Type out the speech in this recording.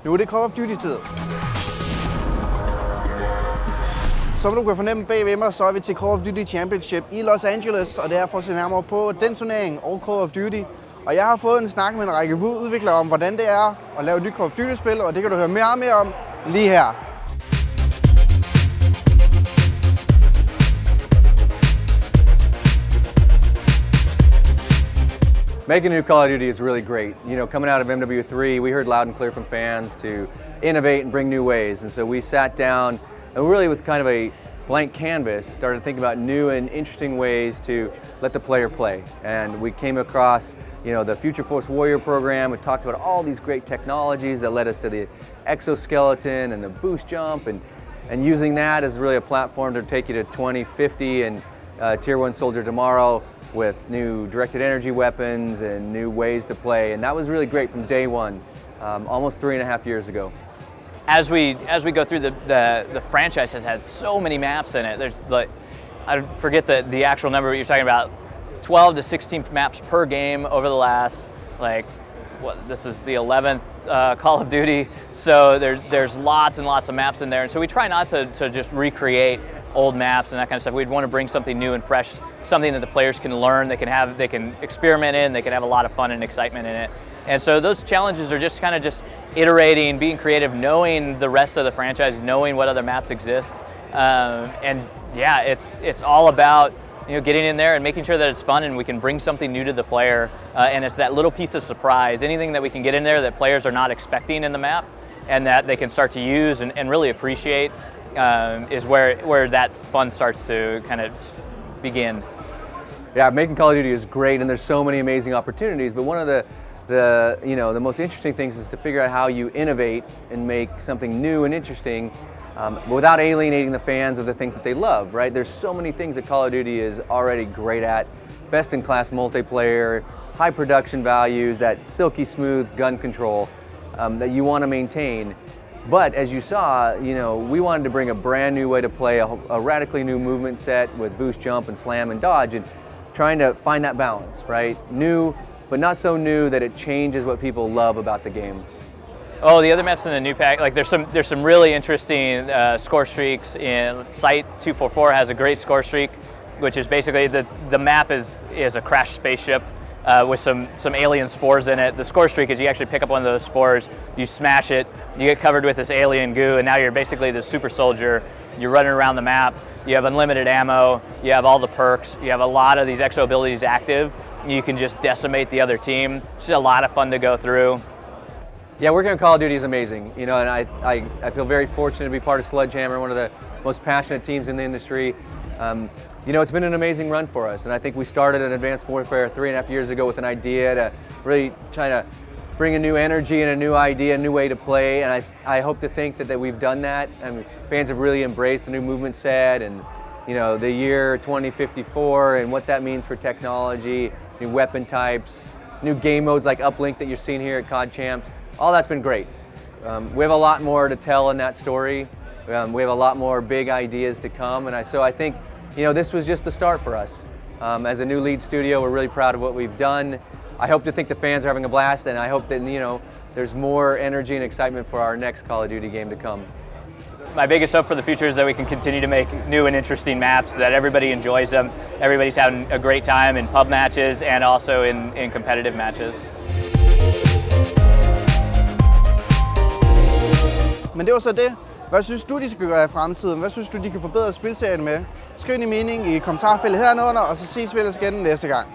Nu er det Call of Duty-tid. Som du kan fornemme bagved mig, så er vi til Call of Duty Championship i Los Angeles, og det er for at se nærmere på den turnering og Call of Duty. Og jeg har fået en snak med en række udviklere om, hvordan det er at lave et nyt Call of Duty-spil, og det kan du høre mere og mere om lige her. Making a new Call of Duty is really great. You know, coming out of MW3, we heard loud and clear from fans to innovate and bring new ways. And so we sat down and really with kind of a blank canvas, started thinking about new and interesting ways to let the player play. And we came across, the Future Force Warrior program. We talked about all these great technologies that led us to the exoskeleton and the boost jump, and using that as really a platform to take you to 2050 and Tier 1 Soldier tomorrow with new directed energy weapons and new ways to play. And that was really great from day one, almost 3.5 years ago. As we go through the franchise has had so many maps in it. There's I forget the actual number, but you're talking about 12 to 16 maps per game over the last, this is the 11th Call of Duty. So there's lots and lots of maps in there. And so we try not to just recreate old maps and that kind of stuff. We'd want to bring something new and fresh, something that the players can learn, they can experiment in, they can have a lot of fun and excitement in it. And so those challenges are just kind of just iterating, being creative, knowing the rest of the franchise, knowing what other maps exist. And yeah, it's all about getting in there and making sure that it's fun and we can bring something new to the player. And it's that little piece of surprise, anything that we can get in there that players are not expecting in the map and that they can start to use and really appreciate is where that fun starts to kind of begin. Yeah, making Call of Duty is great, and there's so many amazing opportunities. But one of the most interesting things is to figure out how you innovate and make something new and interesting, without alienating the fans of the things that they love. Right? There's so many things that Call of Duty is already great at: best-in-class multiplayer, high production values, that silky smooth gun control that you want to maintain. But as you saw, we wanted to bring a brand new way to play, a radically new movement set with boost, jump, and slam and dodge, and trying to find that balance, right? New, but not so new that it changes what people love about the game. Oh, the other maps in the new pack, there's some really interesting score streaks. In Site 244 has a great score streak, which is basically the map is a crashed spaceship with some alien spores in it. The score streak is you actually pick up one of those spores, you smash it, you get covered with this alien goo, and now you're basically the super soldier. You're running around the map, you have unlimited ammo, you have all the perks, you have a lot of these exo abilities active, you can just decimate the other team. It's just a lot of fun to go through. Yeah, working on Call of Duty is amazing, and I feel very fortunate to be part of Sledgehammer, one of the most passionate teams in the industry. It's been an amazing run for us, and I think we started in Advanced Warfare 3.5 years ago with an idea to really try to bring a new energy and a new idea, a new way to play, and I hope to think that we've done that. I mean, fans have really embraced the new movement set and the year 2054 and what that means for technology, new weapon types, new game modes like Uplink that you're seeing here at CoD Champs. All that's been great. We have a lot more to tell in that story. We have a lot more big ideas to come, and so I think this was just the start for us. As a new lead studio, we're really proud of what we've done. I hope to think the fans are having a blast, and I hope that there's more energy and excitement for our next Call of Duty game to come. My biggest hope for the future is that we can continue to make new and interesting maps, that everybody enjoys them, everybody's having a great time in pub matches and also in competitive matches. Men det var så det. Hvad synes du, de skal gøre i fremtiden? Hvad synes du, de kan forbedre spilserien med? Skriv din mening i kommentarfeltet herunder, og så ses vi ellers igen næste gang.